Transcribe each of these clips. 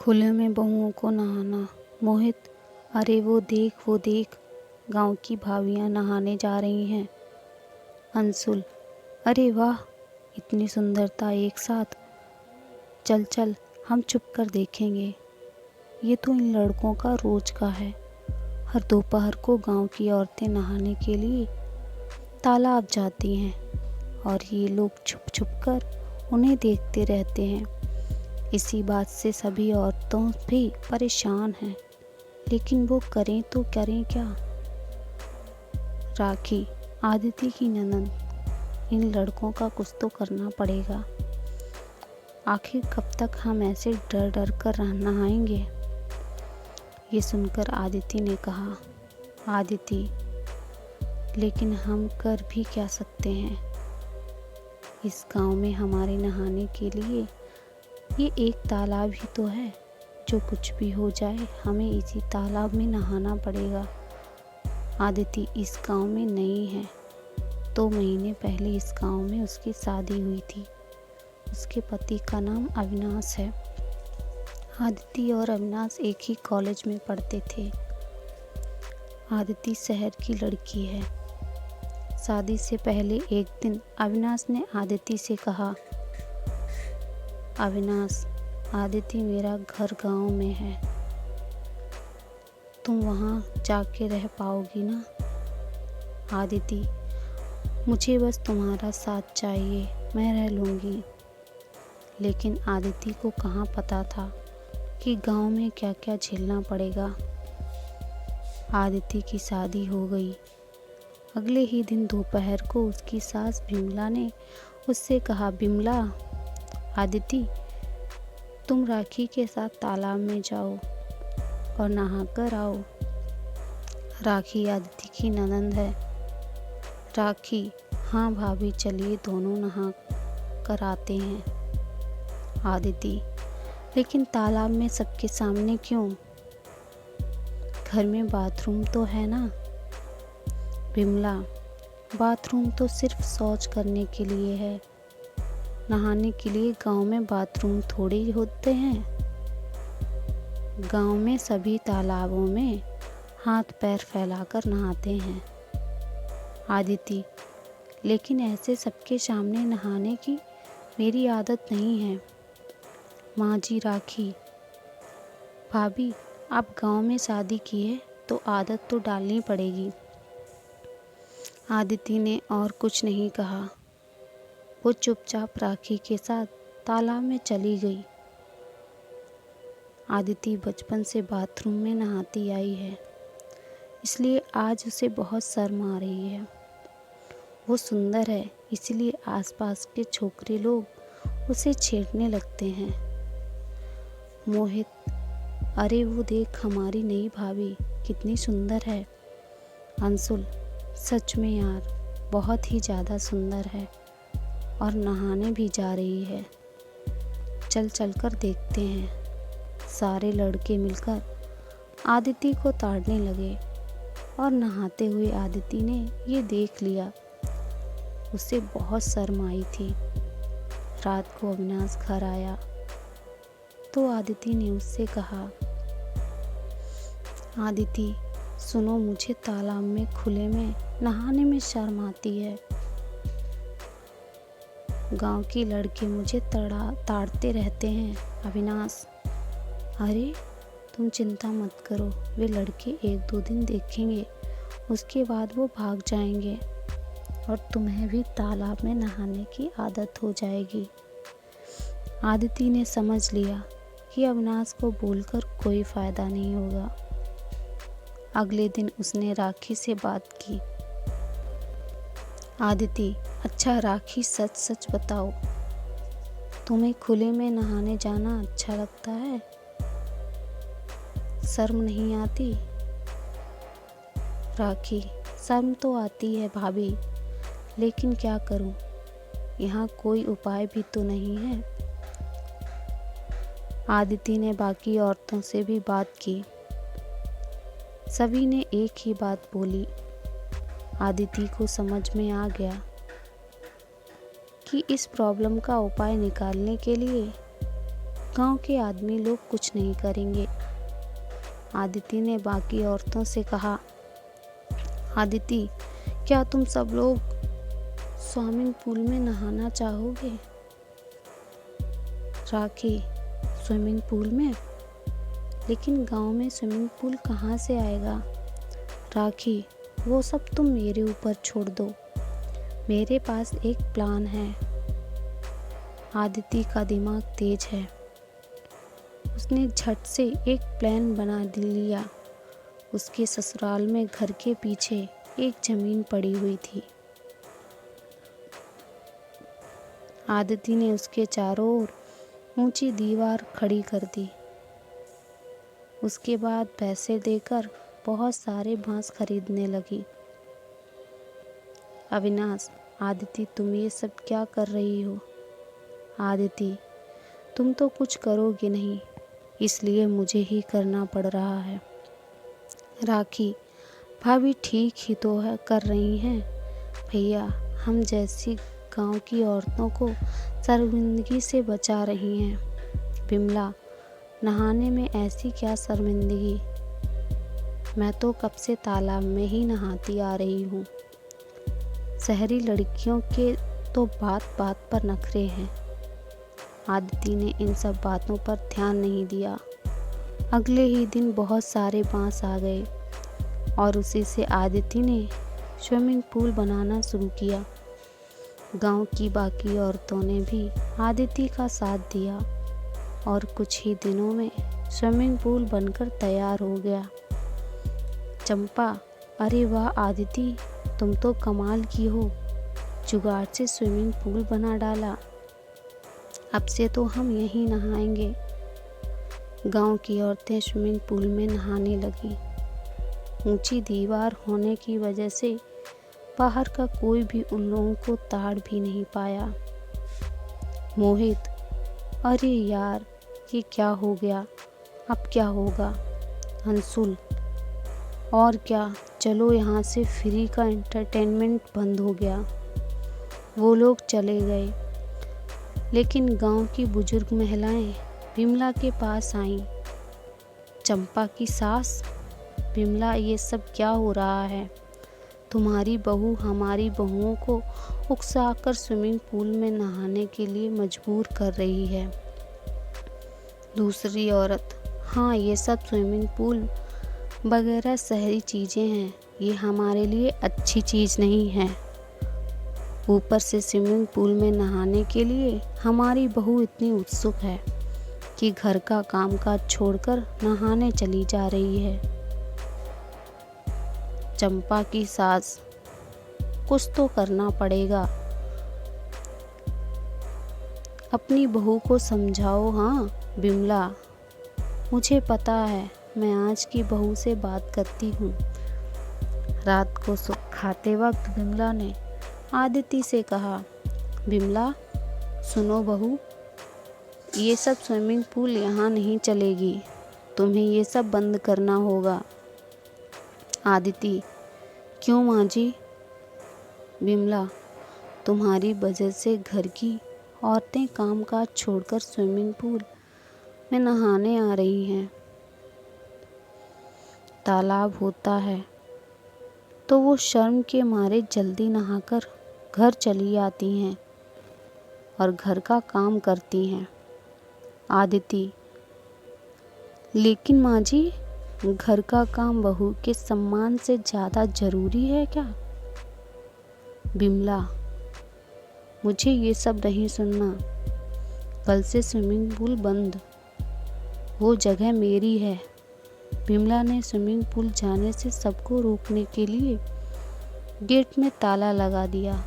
खुले में बहुओं को नहाना। मोहित, अरे वो देख, गांव की भाभियां नहाने जा रही हैं। अंशुल, अरे वाह, इतनी सुंदरता एक साथ। चल चल, हम छुप कर देखेंगे। ये तो इन लड़कों का रोज का है। हर दोपहर को गांव की औरतें नहाने के लिए तालाब जाती हैं और ये लोग छुप छुप कर उन्हें देखते रहते हैं। इसी बात से सभी औरतों भी परेशान हैं, लेकिन वो करें तो करें क्या। राखी, आदिति की ननद, इन लड़कों का कुछ तो करना पड़ेगा। आखिर कब तक हम ऐसे डर डर कर नहाएंगे। ये सुनकर आदिति ने कहा, आदिति, लेकिन हम कर भी क्या सकते हैं। इस गांव में हमारे नहाने के लिए ये एक तालाब ही तो है। जो कुछ भी हो जाए हमें इसी तालाब में नहाना पड़ेगा। आदिति इस गांव में नई है। 2 महीने पहले इस गांव में उसकी शादी हुई थी। उसके पति का नाम अविनाश है। आदिति और अविनाश एक ही कॉलेज में पढ़ते थे। आदिति शहर की लड़की है। शादी से पहले एक दिन अविनाश ने आदिति से कहा, अविनाश, आदिति मेरा घर गांव में है। तुम वहाँ जाके रह पाओगी ना। आदिति, मुझे बस तुम्हारा साथ चाहिए, मैं रह लूँगी। लेकिन आदिति को कहाँ पता था कि गांव में क्या क्या झेलना पड़ेगा। आदिति की शादी हो गई। अगले ही दिन दोपहर को उसकी सास बिमला ने उससे कहा, बिमला, आदिति, तुम राखी के साथ तालाब में जाओ और नहा कर आओ। राखी आदिति की ननद है। राखी, हाँ भाभी, चलिए दोनों नहा कर आते हैं। आदिति, लेकिन तालाब में सबके सामने क्यों? घर में बाथरूम तो है ना। बिमला, बाथरूम तो सिर्फ शौच करने के लिए है। नहाने के लिए गांव में बाथरूम थोड़े ही होते हैं। गांव में सभी तालाबों में हाथ पैर फैलाकर नहाते हैं। आदिति, लेकिन ऐसे सबके सामने नहाने की मेरी आदत नहीं है। माँ जी, राखी, भाभी, आप गांव में शादी की है तो आदत तो डालनी पड़ेगी। आदिति ने और कुछ नहीं कहा। वो चुपचाप राखी के साथ तालाब में चली गई। आदिति बचपन से बाथरूम में नहाती आई है, इसलिए आज उसे बहुत शर्म आ रही है। वो सुंदर है, इसलिए आसपास के छोकरे लोग उसे छेड़ने लगते हैं। मोहित, अरे वो देख, हमारी नई भाभी कितनी सुंदर है। अंशुल, सच में यार, बहुत ही ज़्यादा सुंदर है और नहाने भी जा रही है। चल चल कर देखते हैं। सारे लड़के मिलकर आदिति को ताड़ने लगे और नहाते हुए आदिति ने ये देख लिया। उसे बहुत शर्म आई थी। रात को अविनाश घर आया तो आदिति ने उससे कहा, आदिति सुनो, मुझे तालाब में खुले में नहाने में शर्म आती है। गांव की लड़के मुझे ताड़ते रहते हैं। अविनाश, अरे तुम चिंता मत करो, वे लड़के 1-2 दिन देखेंगे, उसके बाद वो भाग जाएंगे और तुम्हें भी तालाब में नहाने की आदत हो जाएगी। आदिति ने समझ लिया कि अविनाश को बोलकर कोई फ़ायदा नहीं होगा। अगले दिन उसने राखी से बात की। आदिति, अच्छा राखी, सच सच बताओ, तुम्हें खुले में नहाने जाना अच्छा लगता है? शर्म नहीं आती? राखी, शर्म तो आती है भाभी, लेकिन क्या करूं, यहाँ कोई उपाय भी तो नहीं है। आदिति ने बाकी औरतों से भी बात की। सभी ने एक ही बात बोली। आदिति को समझ में आ गया कि इस प्रॉब्लम का उपाय निकालने के लिए गांव के आदमी लोग कुछ नहीं करेंगे। आदिति ने बाकी औरतों से कहा, आदिति, क्या तुम सब लोग स्विमिंग पूल में नहाना चाहोगे? राखी, स्विमिंग पूल में? लेकिन गांव में स्विमिंग पूल कहाँ से आएगा? राखी, वो सब तुम मेरे ऊपर छोड़ दो, मेरे पास एक प्लान है। आदिति का दिमाग तेज है। उसने झट से एक प्लान बना लिया। उसके ससुराल में घर के पीछे एक जमीन पड़ी हुई थी। आदिति ने उसके चारों ओर ऊंची दीवार खड़ी कर दी। उसके बाद पैसे देकर बहुत सारे बांस खरीदने लगी। अविनाश, आदिति, तुम ये सब क्या कर रही हो? आदिति, तुम तो कुछ करोगे नहीं, इसलिए मुझे ही करना पड़ रहा है। राखी, भाभी ठीक ही तो है कर रही हैं। भैया, हम जैसी गांव की औरतों को शर्मिंदगी से बचा रही हैं। बिमला, नहाने में ऐसी क्या शर्मिंदगी? मैं तो कब से तालाब में ही नहाती आ रही हूँ। शहरी लड़कियों के तो बात बात पर नखरे हैं। आदिति ने इन सब बातों पर ध्यान नहीं दिया। अगले ही दिन बहुत सारे बांस आ गए और उसी से आदिति ने स्विमिंग पूल बनाना शुरू किया। गांव की बाकी औरतों ने भी आदिति का साथ दिया और कुछ ही दिनों में स्विमिंग पूल बनकर तैयार हो गया। चंपा, अरे वाह आदिति, तुम तो कमाल की हो, जुगाड़ से स्विमिंग पूल बना डाला। अब से तो हम यहीं नहाएंगे। गांव की औरतें स्विमिंग पूल में नहाने लगीं। ऊंची दीवार होने की वजह से बाहर का कोई भी उन लोगों को ताड़ भी नहीं पाया। मोहित, अरे यार, ये क्या हो गया? अब क्या होगा? अंशुल, और क्या, चलो यहाँ से फ्री का एंटरटेनमेंट बंद हो गया। वो लोग चले गए, लेकिन गांव की बुजुर्ग महिलाएं बिमला के पास आईं। चंपा की सास, बिमला, ये सब क्या हो रहा है? तुम्हारी बहू हमारी बहुओं को उकसाकर स्विमिंग पूल में नहाने के लिए मजबूर कर रही है। दूसरी औरत, हाँ, ये सब स्विमिंग पूल वगैरह शहरी चीज़ें हैं, ये हमारे लिए अच्छी चीज़ नहीं है। ऊपर से स्विमिंग पूल में नहाने के लिए हमारी बहू इतनी उत्सुक है कि घर का कामकाज छोड़कर नहाने चली जा रही है। चंपा की सास, कुछ तो करना पड़ेगा, अपनी बहू को समझाओ। हाँ बिमला, मुझे पता है, मैं आज की बहू से बात करती हूँ। रात को खाते वक्त बिमला ने आदिति से कहा, बिमला, सुनो बहू, ये सब स्विमिंग पूल यहाँ नहीं चलेगी, तुम्हें ये सब बंद करना होगा। आदिति, क्यों माँ जी? बिमला, तुम्हारी वजह से घर की औरतें कामकाज छोड़कर स्विमिंग पूल में नहाने आ रही हैं। तालाब होता है तो वो शर्म के मारे जल्दी नहाकर घर चली आती हैं और घर का काम करती हैं। आदिति, लेकिन माँ जी, घर का काम बहू के सम्मान से ज़्यादा ज़रूरी है क्या? बिमला, मुझे ये सब नहीं सुनना। कल से स्विमिंग पूल बंद, वो जगह मेरी है। बिमला ने स्विमिंग पूल जाने से सबको रोकने के लिए गेट में ताला लगा दिया।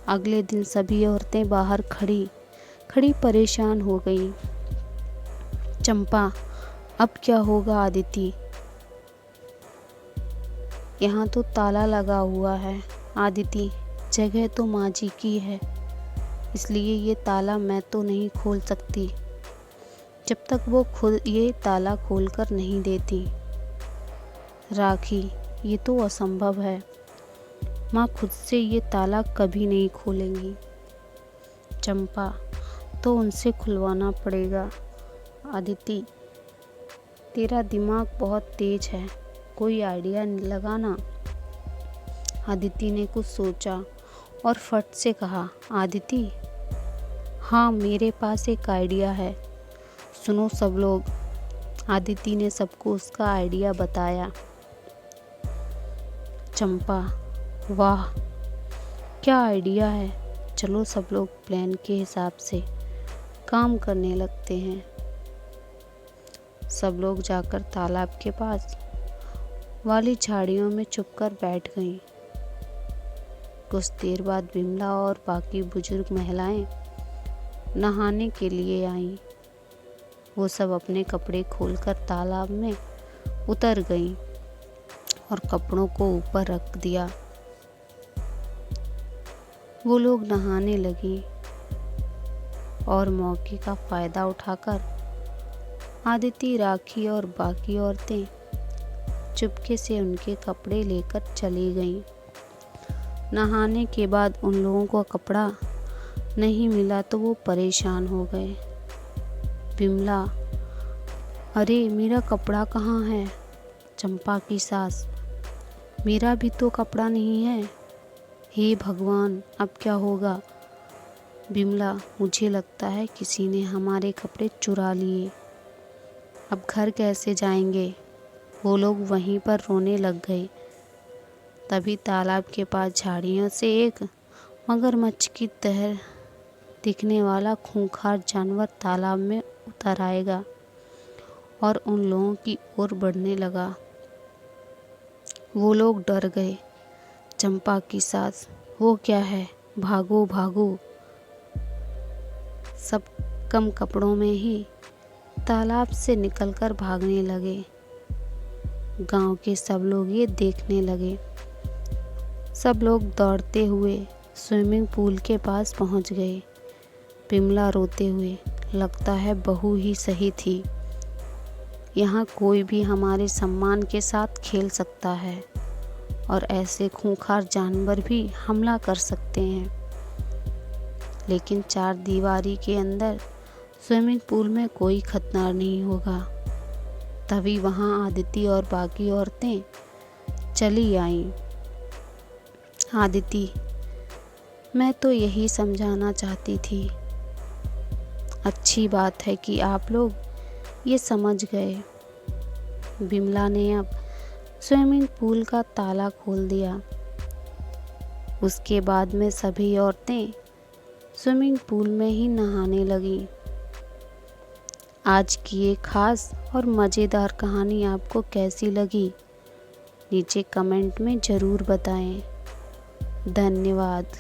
अगले दिन सभी औरतें बाहर खड़ी खड़ी परेशान हो गईं। चंपा, अब क्या होगा आदिति? यहाँ तो ताला लगा हुआ है। आदिति, जगह तो माँ जी की है, इसलिए ये ताला मैं तो नहीं खोल सकती जब तक वो खुद ये ताला खोलकर नहीं देती। राखी, ये तो असंभव है, माँ खुद से ये ताला कभी नहीं खोलेंगी। चंपा, तो उनसे खुलवाना पड़ेगा। आदिति, तेरा दिमाग बहुत तेज है, कोई आइडिया लगाना। आदिति ने कुछ सोचा और फट से कहा, आदिति, हाँ मेरे पास एक आइडिया है, सुनो सब लोग। आदिति ने सबको उसका आइडिया बताया। चंपा, वाह क्या आइडिया है, चलो सब लोग प्लान के हिसाब से काम करने लगते हैं। सब लोग जाकर तालाब के पास वाली झाड़ियों में चुपकर बैठ गईं। कुछ देर बाद बिमला और बाकी बुजुर्ग महिलाएं नहाने के लिए आईं। वो सब अपने कपड़े खोलकर तालाब में उतर गईं और कपड़ों को ऊपर रख दिया। वो लोग नहाने लगी और मौके का फ़ायदा उठाकर आदिति, राखी और बाकी औरतें चुपके से उनके कपड़े लेकर चली गईं। नहाने के बाद उन लोगों को कपड़ा नहीं मिला तो वो परेशान हो गए। बिमला, अरे मेरा कपड़ा कहाँ है? चंपा की सास, मेरा भी तो कपड़ा नहीं है। हे भगवान, अब क्या होगा? बिमला, मुझे लगता है किसी ने हमारे कपड़े चुरा लिए, अब घर कैसे जाएंगे? वो लोग वहीं पर रोने लग गए। तभी तालाब के पास झाड़ियों से एक मगरमच्छ की तरह दिखने वाला खूंखार जानवर तालाब में उतर आएगा और उन लोगों की ओर बढ़ने लगा। वो लोग डर गए। चंपा की सास, वो क्या है? भागो भागो। सब कम कपड़ों में ही तालाब से निकलकर भागने लगे। गांव के सब लोग ये देखने लगे। सब लोग दौड़ते हुए स्विमिंग पूल के पास पहुंच गए। बिमला रोते हुए, लगता है बहू ही सही थी, यहाँ कोई भी हमारे सम्मान के साथ खेल सकता है और ऐसे खूंखार जानवर भी हमला कर सकते हैं, लेकिन चार दीवारी के अंदर स्विमिंग पूल में कोई खतरा नहीं होगा। तभी वहाँ आदिति और बाकी औरतें चली आईं। आदिति, मैं तो यही समझाना चाहती थी। अच्छी बात है कि आप लोग ये समझ गए। बिमला ने अब स्विमिंग पूल का ताला खोल दिया। उसके बाद में सभी औरतें स्विमिंग पूल में ही नहाने लगीं। आज की ये खास और मज़ेदार कहानी आपको कैसी लगी? नीचे कमेंट में ज़रूर बताएं। धन्यवाद।